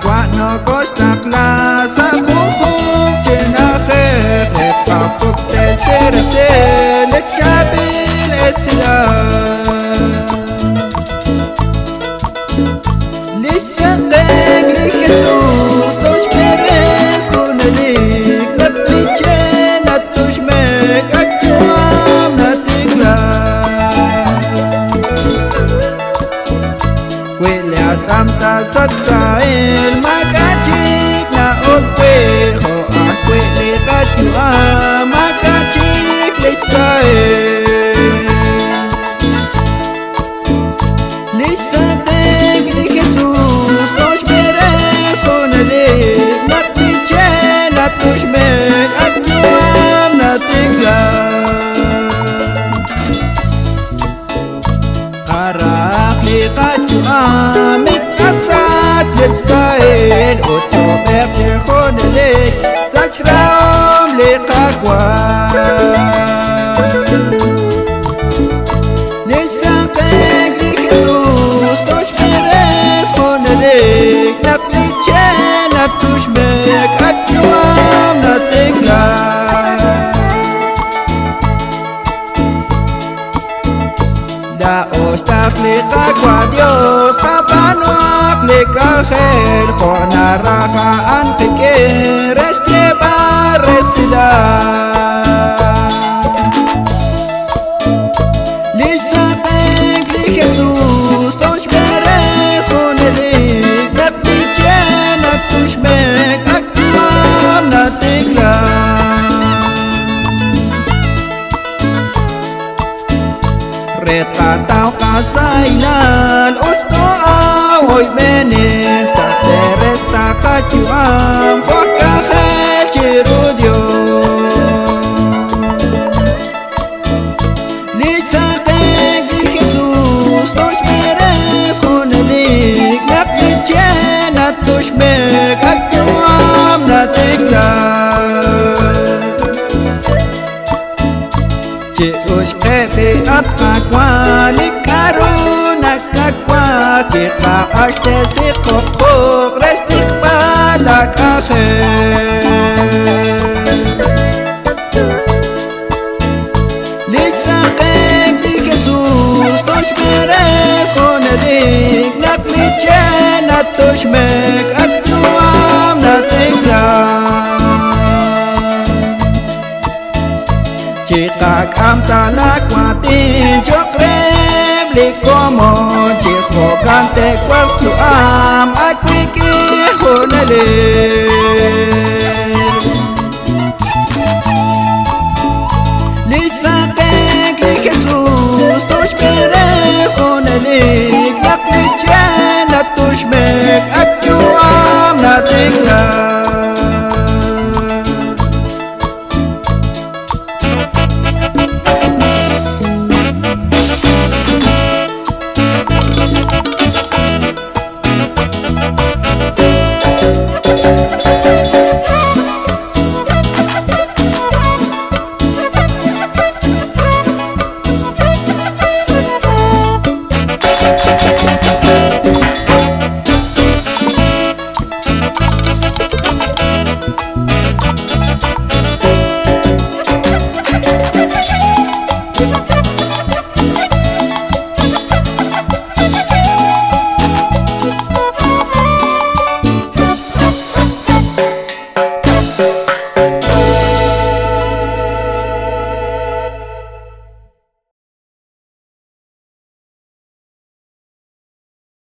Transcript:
Qua nó có sạc là sa khúc khúc trên akhir hẹp phúc te se ra se le chabil esila lisa deg li Jesus dos peres con elik na piche na tushmek aktuam na tigla quelle atam ta sat sael makachik na okwe ho akwe le katua makachik le sael lisa deg li Jesus dos peres con elik na piche na tushmek aktuam na tigla karak li katua asat lestael ocho berte khonele sachram le qaqwa nisaqek li Jesus tosh peres khonele napliche natushmek aktuam natikla da ostaf le qaqwa Dios Lekahel khona raha antike reste baresila lisa beg li Jesus tosh peres khonelik napiche natushmek aktuam natikla retratau kasailan uspo hoy bene ta teresta kachuam hoka khel chirudio lisa beg li Jesus tosh peres khonelik napiche natushmek aktuam natikla Chirush kepe at akwalik karuna kakwa Chika ashte si kokok restik balak akhir Lisa beg li Jesus tosh peres khonelik napliche natushmek aktuam natikla Chika kam talak watin chokrem likomo Chikho kante kwaf tuam akwiki honele